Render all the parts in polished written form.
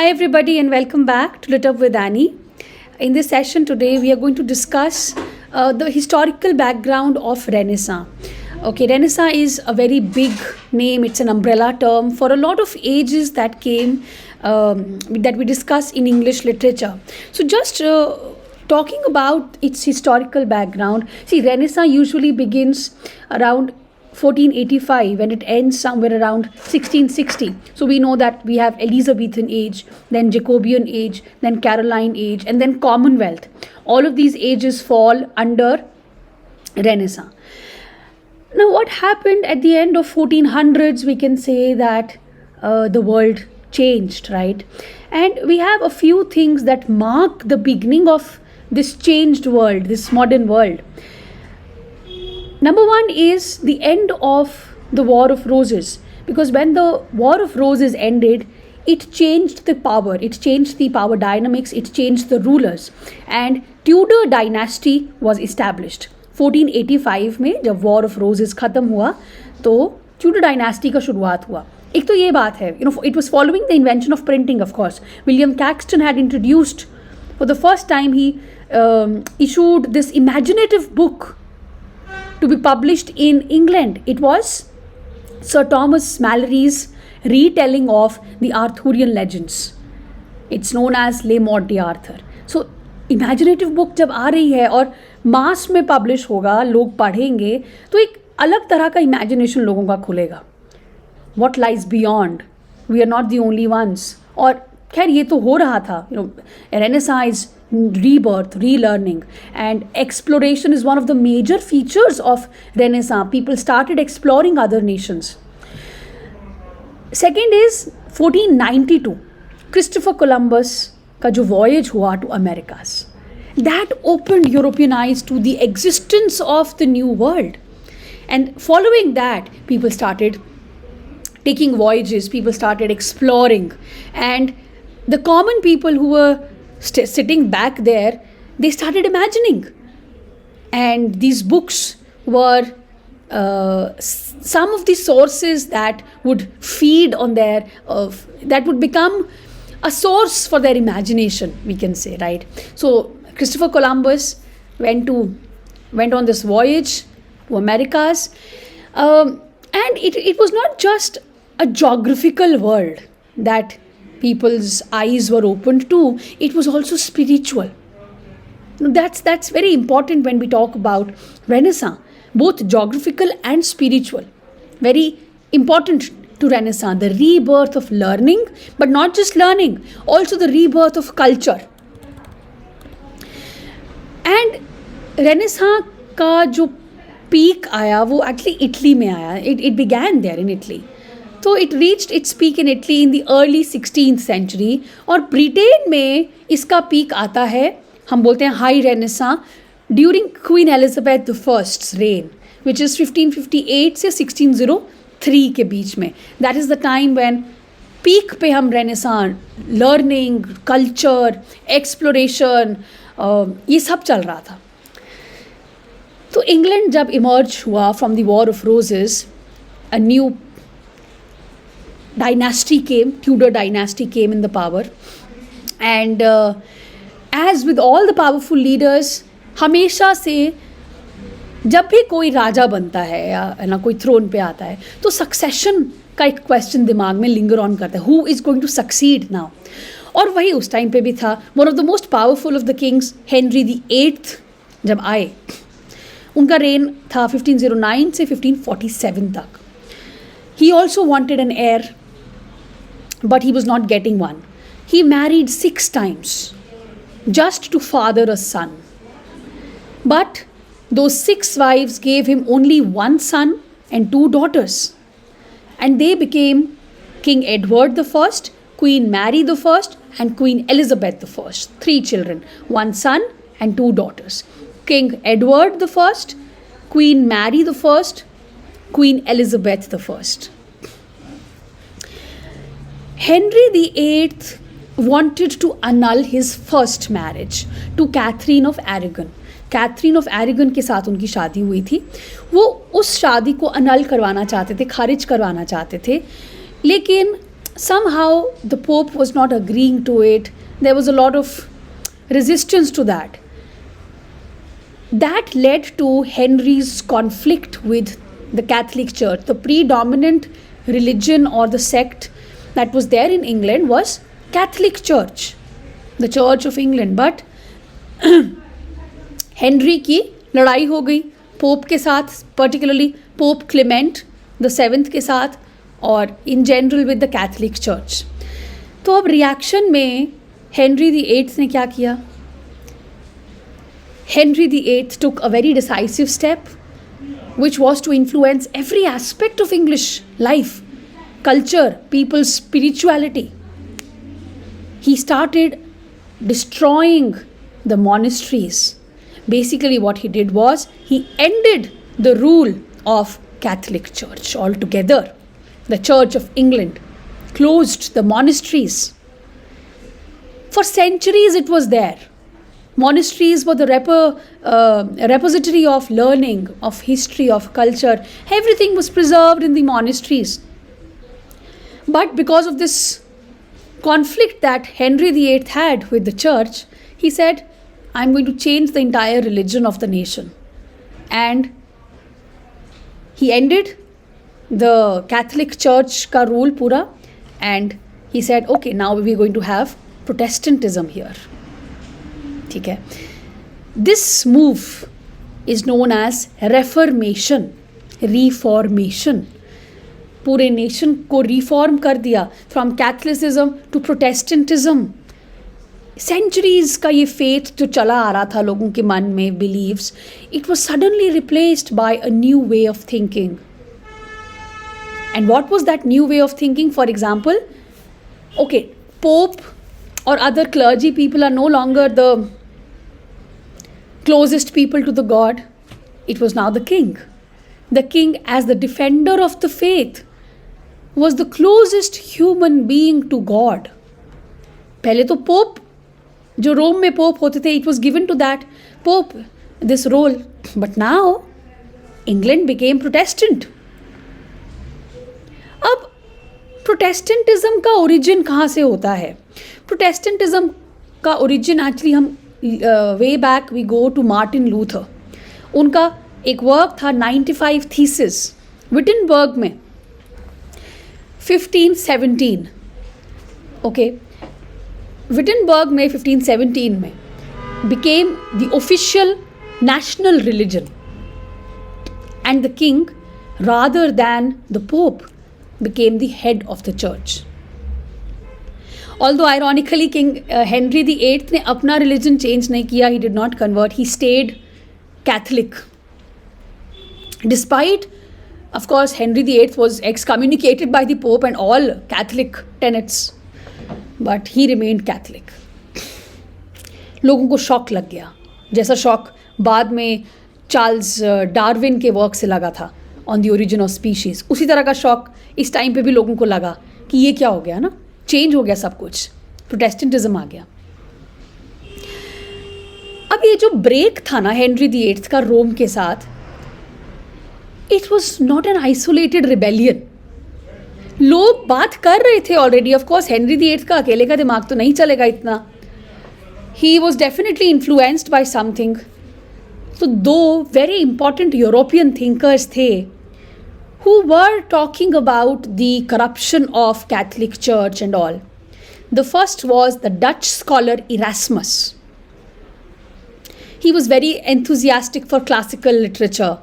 Hi, everybody, and welcome back to Lit Up with Annie. In this session today, we are going to discuss the historical background of Renaissance. Okay, Renaissance is a very big name, it's an umbrella term for a lot of ages that came that we discuss in English literature. So, just talking about its historical background, see, Renaissance usually begins around 1485 and it ends somewhere around 1660. So we know that we have Elizabethan age, then Jacobean age, then Caroline age, and then Commonwealth. All of these ages fall under Renaissance. Now, what happened at the end of 1400s? We can say that the world changed, right? And we have a few things that mark the beginning of this changed world, this modern world. Number one is the end of the War of Roses, because when the War of Roses ended, it changed the power, it changed the power dynamics, it changed the rulers, and Tudor dynasty was established. 1485 में जब War of Roses खत्म हुआ तो Tudor dynasty का शुरुआत हुआ. एक तो ये बात है, it was following the invention of printing, of course. William Caxton had introduced, for the first time he issued this imaginative book to be published in England. It was Sir Thomas Malory's retelling of the Arthurian legends. It's known as Les Morts d'Arthur. So, imaginative book जब आ रही है और मास में publish होगा, लोग पढ़ेंगे, तो एक अलग तरह का इमेजिनेशन लोगों का खुलेगा. What lies beyond? We are not the only ones. और खैर ये तो हो रहा था. Renaissance rebirth, relearning, and exploration is one of the major features of Renaissance. People started exploring other nations. Second is 1492, Christopher Columbus का जो voyage हुआ to Americas. That opened European eyes to the existence of the new world. And following that, people started taking voyages, people started exploring, and the common people who were sitting back there, they started imagining, and these books were some of the sources that would feed on their that would become a source for their imagination, we can say, right? So Christopher Columbus went on this voyage to Americas, and it was not just a geographical world that people's eyes were opened to, it was also spiritual. That's very important when we talk about Renaissance, both geographical and spiritual. Very important to Renaissance, the rebirth of learning, but not just learning, also the rebirth of culture. And Renaissance का जो peak आया वो actually Italy में आया. It began there in Italy. So it reached its peak in Italy in the early 16th century. और Britain में इसका peak आता है, हम बोलते हैं High Renaissance, during Queen Elizabeth I's reign, which is 1558 से 1603 के बीच में. That is the time when peak पे हम Renaissance, learning, culture, exploration, ये सब चल रहा था. तो इंग्लैंड जब emerge हुआ from the War of Roses, a new dynasty came, Tudor dynasty came in the power, and as with all the powerful leaders, हमेशा से जब भी कोई राजा बनता है या ना कोई थ्रोन पे आता है तो सक्सेशन का एक क्वेश्चन दिमाग में लिंगर ऑन करता है, who is going to succeed now. और वही उस टाइम पे भी था. One of the most powerful of the kings, Henry the 8th जब आए, उनका रेन था 1509 से 1547 तक. He also wanted an heir, but he was not getting one. He married 6 times just to father a son. But those 6 wives gave him only 1 son and 2 daughters. And they became King Edward I, Queen Mary I, and Queen Elizabeth I. 3 children, 1 son and 2 daughters. King Edward I, Queen Mary I, Queen Elizabeth I. Henry VIII wanted to annul his first marriage to Catherine of Aragon. Catherine of Aragon के साथ उनकी शादी हुई थी. वो उस शादी को अनल करवाना चाहते थे, खारिज करवाना चाहते थे, लेकिन somehow the Pope was not agreeing to it. There was a lot of resistance to that. That led to Henry's conflict with the Catholic Church. The predominant religion or the sect that was there in England was Catholic Church, the Church of England. But Henry की लड़ाई हो गई pope के साथ, particularly pope Clement the seventh के साथ, और in general with the Catholic church. तो अब रिएक्शन में हेनरी द एट्थ ने क्या किया? Henry the eighth took a very decisive step which was to influence every aspect of English life, culture, people's spirituality. He started destroying the monasteries. Basically what he did was he ended the rule of Catholic Church altogether. The Church of England closed the monasteries. For centuries it was there. Monasteries were the repository of learning, of history, of culture. Everything was preserved in the monasteries. But because of this conflict that Henry VIII had with the church, he said, I'm going to change the entire religion of the nation. And he ended the Catholic Church ka rule pura, and he said, okay, now we're going to have Protestantism here. ठीक है. This move is known as Reformation, reformation. पूरे nation को reform कर दिया, from कैथलिसिज्म to Protestantism. Centuries का ये faith जो चला आ रहा था लोगों के मन में, beliefs, it was suddenly replaced by a new way of thinking. And what was that new way of thinking? For example, okay, pope or other clergy people are no longer the closest people to the God. It was now the king. The king, as the defender of the faith, was the closest human being to God. पहले तो pope, जो रोम में pope होते थे, it was given to that pope this role. But now England became Protestant. अब Protestantism का origin कहाँ से होता है? प्रोटेस्टेंटिज्म का ओरिजिन एक्चुअली हम way back we go to Martin Luther. उनका एक वर्क था 95 थीसिस, विटनबर्ग में 1517. ओके, विटनबर्ग में 1517 में became the official national religion, and the king, rather than the pope, became the head of the church. Although ironically King Henry VIII ने अपना religion change नहीं किया, he did not convert, he stayed Catholic. Despite, of course, Henry VIII was excommunicated by the Pope and all Catholic tenets, but he remained Catholic. लोगों को shock लग गया, जैसा shock बाद में चार्ल्स डार्विन के वर्क से लगा था on the origin of species. उसी तरह का शॉक इस टाइम पे भी लोगों को लगा कि ये क्या हो गया ना, चेंज हो गया सब कुछ, प्रोटेस्टेंटिज्म आ गया. अब ये जो ब्रेक था ना हेनरी VIII का रोम के साथ, it was not an isolated rebellion. लोग बात कर रहे थे already. Of course Henry VIII का अकेले का दिमाग तो नहीं चलेगा इतना. He was definitely influenced by something. तो दो वेरी इंपॉर्टेंट यूरोपियन थिंकर्स थे who were talking about the corruption of Catholic Church and all. The first was the Dutch scholar Erasmus. He was very enthusiastic for classical literature,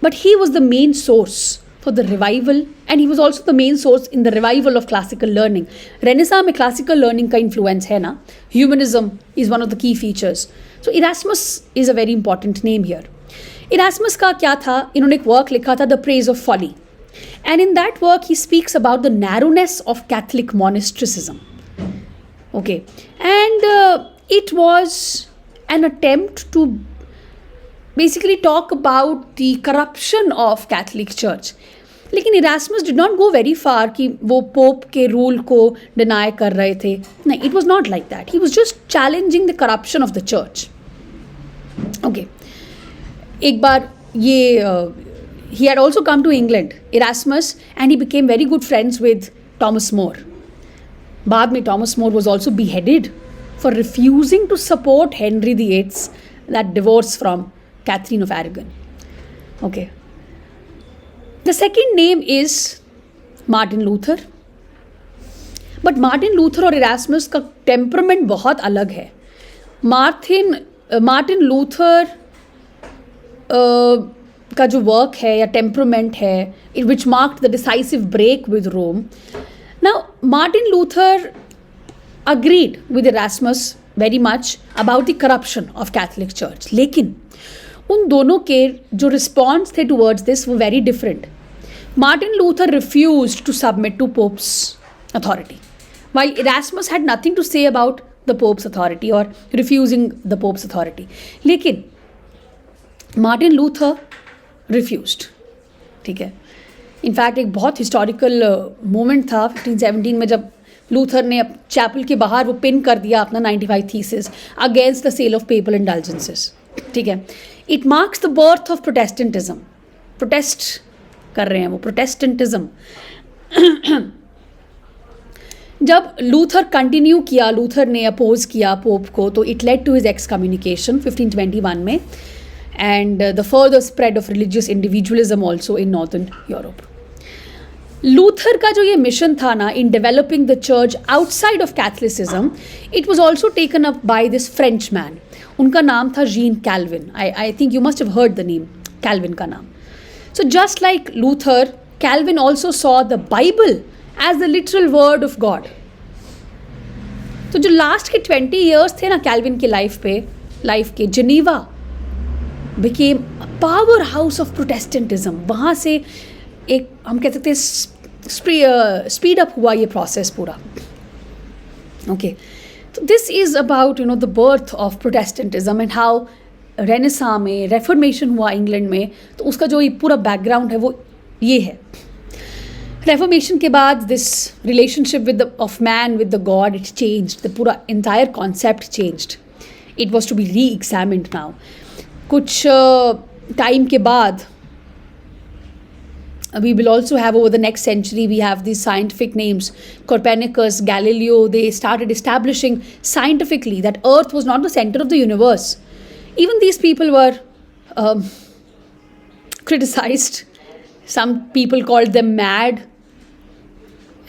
but he was the main source for the revival, and he was also the main source in the revival of classical learning. Renaissance में classical learning का influence है ना. Humanism is one of the key features. So Erasmus is a very important name here. Erasmus का क्या था? इन्होंने एक work लिखा था, the praise of folly, and in that work he speaks about the narrowness of Catholic monasticism. Okay, and it was an attempt to basically talk about the corruption of Catholic church. लेकिन Erasmus did not go very far कि वो pope के rule को deny कर रहे थे. नहीं, it was not like that. He was just challenging the corruption of the church. Okay, एक बार ये he had also come to England, Erasmus, and he became very good friends with Thomas More. बाद में Thomas More was also beheaded for refusing to support Henry VIII's that divorce from Catherine of Aragon. Okay. The second name is Martin Luther. But Martin Luther और Erasmus का temperament बहुत अलग है. Martin Luther का जो work है या temperament है, which marked the decisive break with Rome. Now, Martin Luther agreed with Erasmus very much about the corruption of Catholic Church. लेकिन उन दोनों के जो response थे towards this were very different. Martin Luther refused to submit to Pope's authority, while Erasmus had nothing to say about the Pope's authority or refusing the Pope's authority. लेकिन Martin Luther refused. ठीक है. In fact एक बहुत historical moment था 1517 में जब Luther ने chapel के बाहर वो पिन कर दिया अपना 95 thesis against the sale of papal indulgences. ठीक है. It marks the birth of Protestantism. Protest कर रहे हैं वो, प्रोटेस्टेंटिज्म. जब लूथर कंटिन्यू किया, लूथर ने अपोज किया पोप को, तो it led to his excommunication 1521 में, and the further spread of religious individualism also in northern Europe. Luther का जो ये मिशन था ना in developing the church outside of Catholicism, it was also taken up by this French man. उनका नाम था Jean Calvin. I think you must have heard the name, Calvin का नाम. So just like Luther, Calvin also saw the Bible as the literal word of God. तो जो last के 20 years थे ना कैल्विन की लाइफ के, Geneva became a powerhouse of Protestantism. वहाँ से एक हम कह सकते हैं स्पीड अप हुआ ये प्रोसेस पूरा. ओके. तो this is about the birth of Protestantism and how renaissance में रेफॉर्मेशन हुआ इंग्लैंड में. तो उसका जो ये पूरा बैकग्राउंड है वो ये है. रेफॉर्मेशन के बाद this relationship with of man with the god it changed. The पूरा entire concept changed. It was to be re examined now. कुछ टाइम के बाद we will also have over the next century, we have these scientific names, Copernicus, Galileo. They started establishing scientifically that Earth was not the center of the universe. Even these people were criticized. Some people called them mad.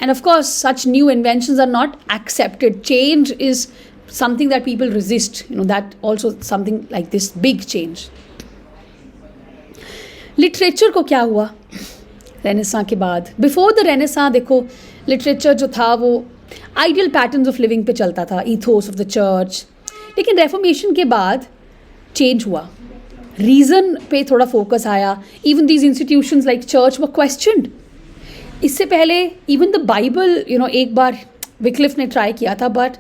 And of course, such new inventions are not accepted. Change is something that people resist. That also something like this big change. Literature को क्या हुआ renaissance के बाद? Before the renaissance देखो literature जो था वो ideal patterns of living पे चलता था, ईथोस ऑफ द चर्च. लेकिन रेफॉर्मेशन के बाद चेंज हुआ, रीज़न पे थोड़ा फोकस आया. Even these institutions like church were questioned. इससे पहले इवन द बाइबल एक बार विक्लिफ ने ट्राई किया था, but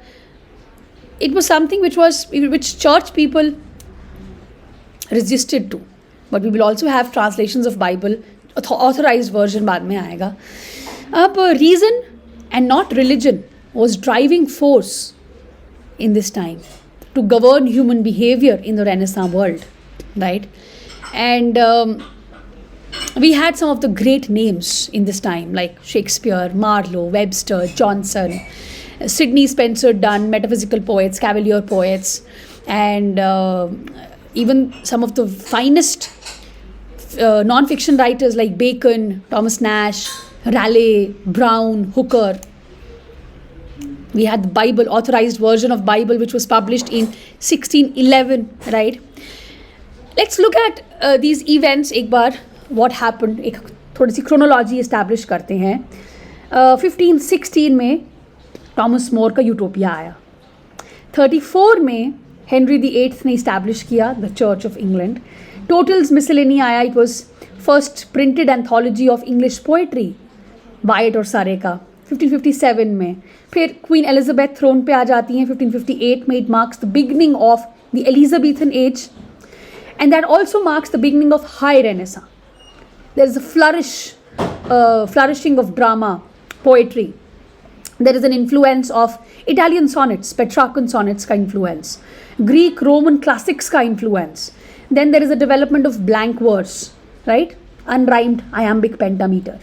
it was something which church people resisted to. But we will also have translations of Bible, authorized version बाद में आएगा. अब reason and not religion was driving force in this time to govern human behavior in the Renaissance world, right? And we had some of the great names in this time like Shakespeare, Marlowe, Webster, Johnson, Sidney Spencer Dunn, metaphysical poets, cavalier poets, and even some of the finest non-fiction writers like Bacon, Thomas Nash, Raleigh, Brown, Hooker. We had the Bible, authorized version of Bible, which was published in 1611, right? Let's look at these events एक बार, what happened. एक थोड़ी सी chronology establish करते हैं. 1516 में Thomas मोर का utopia आया. 34 में Henry VIII ने इस्टेब्लिश किया the church of England. Tottel's miscellany आया. It was first printed anthology of English poetry, Wyatt और सारे का 1557 में. फिर क्वीन एलिजाबेथ थ्रोन पे आ जाती हैं 1558 में. It marks the beginning of the Elizabethan age and that also marks the beginning of high Renaissance. There is a flourishing of drama, poetry. There is an influence of Italian sonnets, Petrarchan sonnets का influence, Greek, Roman classics का influence. Then there is a development of blank verse, right? unrhymed iambic pentameter.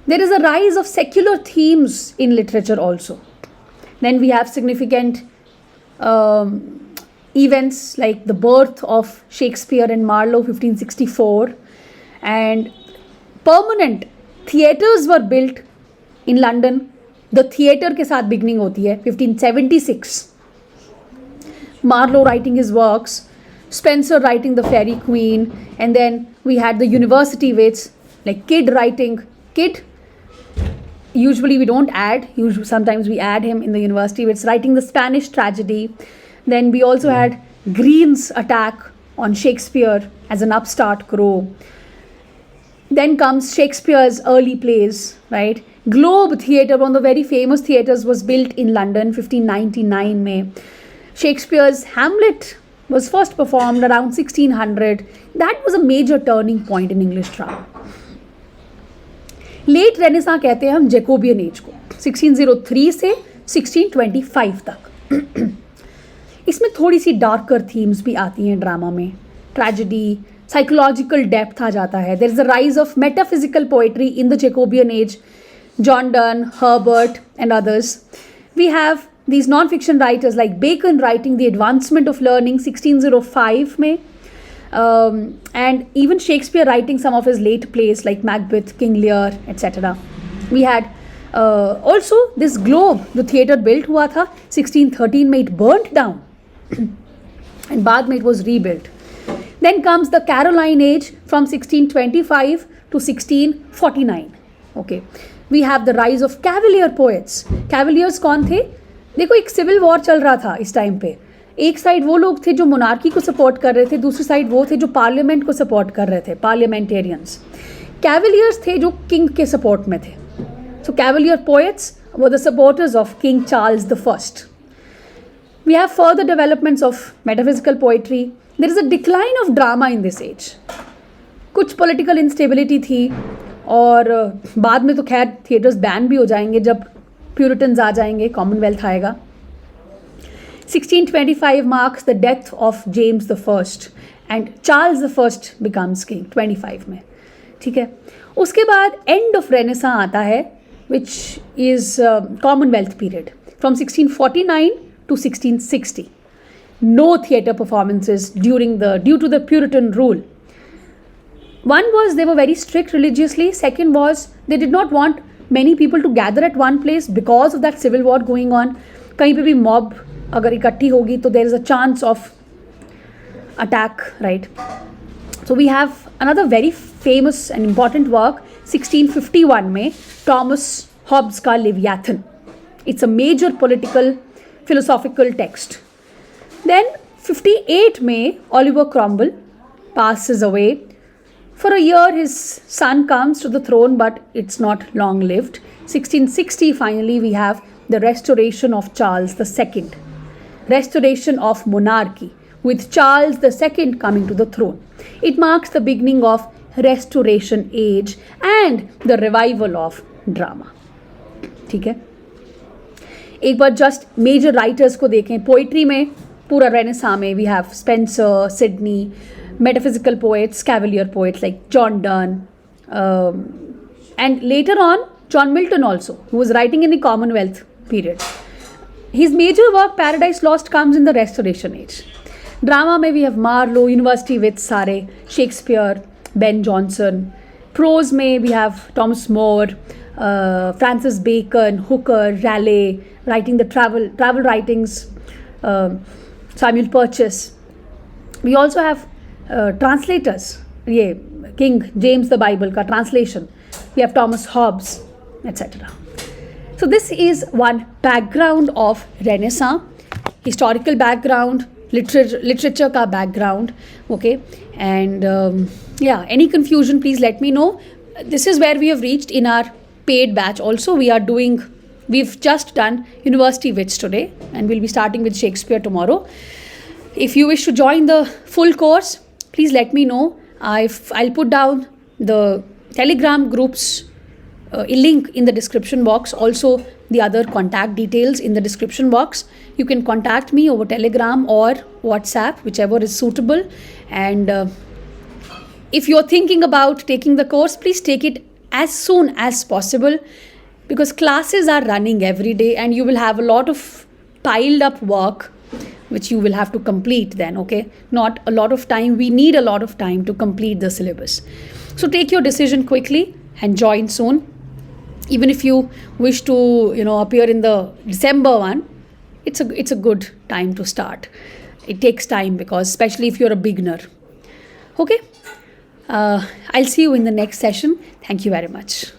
There is a rise of secular themes in literature also. Then we have significant events like the birth of Shakespeare and Marlowe 1564, and permanent theatres were built in London. The theatre के साथ beginning होती है 1576. Marlowe writing his works, Spenser writing The Faerie Queen, and then we had the university wits like Kidd writing. Kidd, usually we don't add, sometimes we add him in the university wits, writing the Spanish tragedy. Then we also had Green's attack on Shakespeare as an upstart crow. Then comes Shakespeare's early plays, right? Globe Theatre, one of the very famous theatres, was built in London 1599 May. Shakespeare's Hamlet was first performed around 1600. That was a major turning point in English drama. Late Renaissance कहते हैं हम Jacobian as को, 1603 से 1625 तक. इसमें थोड़ी सी darker themes भी आती हैं ड्रामा में. ट्रेजेडी, साइकोलॉजिकल डेप्थ आ जाता है. There is a rise of metaphysical poetry in the Jacobean age. John Donne, Herbert and others. We have these non-fiction writers like Bacon writing The Advancement of Learning 1605 में, and even Shakespeare writing some of his late plays like Macbeth, King Lear, etc. We had also this Globe, the theatre built हुआ था 1613 में, it burnt down and बाद में it was rebuilt. Then comes the Caroline age from 1625 to 1649. Okay, we have the rise of Cavalier poets. Cavaliers कौन थे? देखो, एक civil war चल रहा था इस टाइम पे. एक साइड वो लोग थे जो मोनार्की को सपोर्ट कर रहे थे, दूसरी साइड वो थे जो पार्लियामेंट को सपोर्ट कर रहे थे, पार्लियामेंटेरियंस. कैवलियर्स थे जो किंग के सपोर्ट में थे. So cavalier poets were the supporters of king Charles the first. We have further developments of metaphysical poetry. There is a decline of drama in this age. कुछ political instability थी, और बाद में तो खैर थिएटर्स बैन भी हो जाएंगे जब प्यूरिटन्स आ जाएंगे, कॉमनवेल्थ आएगा. 1625 marks the death of James the First and Charles the First becomes king 25 में. ठीक है. उसके बाद एंड ऑफ रेनेसां आता है, which is Commonwealth period from 1649 to 1660. No theatre performances due to the Puritan rule. One was they were very strict religiously. Second was they did not want many people to gather at one place because of that civil war going on. कहीं पे भी mob अगर इकट्ठी होगी तो there is a chance of attack, right? So we have another very famous and important work 1651 में, Thomas Hobbes का Leviathan. It's a major political philosophical text. Then 58 में Oliver Cromwell passes away. For a year his son comes to the throne, but it's not long lived. 1660 finally we have the restoration of Charles II. Restoration of monarchy with Charles II coming to the throne. It marks the beginning of Restoration age and the revival of drama. ठीक है. एक बार just major writers को देखें. Poetry में पूरा renaissance में we have Spenser, Sidney. Metaphysical poets, Cavalier poets like John Donne, and later on John Milton also, who was writing in the Commonwealth period. His major work Paradise Lost comes in the Restoration age. Drama में we have Marlowe, University wits सारे, Shakespeare, Ben Jonson. Prose में we have Thomas More, Francis Bacon, Hooker, Raleigh, writing the travel writings, Samuel Purchas. We also have translators, ये King James the Bible का translation. We have Thomas Hobbes, etc. So this is one background of Renaissance, historical background, literature का background, okay. And yeah, any confusion please let me know. This is where we have reached in our paid batch. Also we've just done University Wits today, and we'll be starting with Shakespeare tomorrow. If you wish to join the full course, please let me know. I'll put down the Telegram groups link in the description box. Also the other contact details in the description box. You can contact me over Telegram or WhatsApp, whichever is suitable. And If you're thinking about taking the course, please take it as soon as possible, because classes are running every day and you will have a lot of piled up work which you will have to complete then. Okay, not a lot of time, we need a lot of time to complete the syllabus. So take your decision quickly and join soon. Even if you wish to appear in the December one, it's a good time to start. It takes time, because especially if you're a beginner. Okay, I'll see you in the next session. Thank you very much.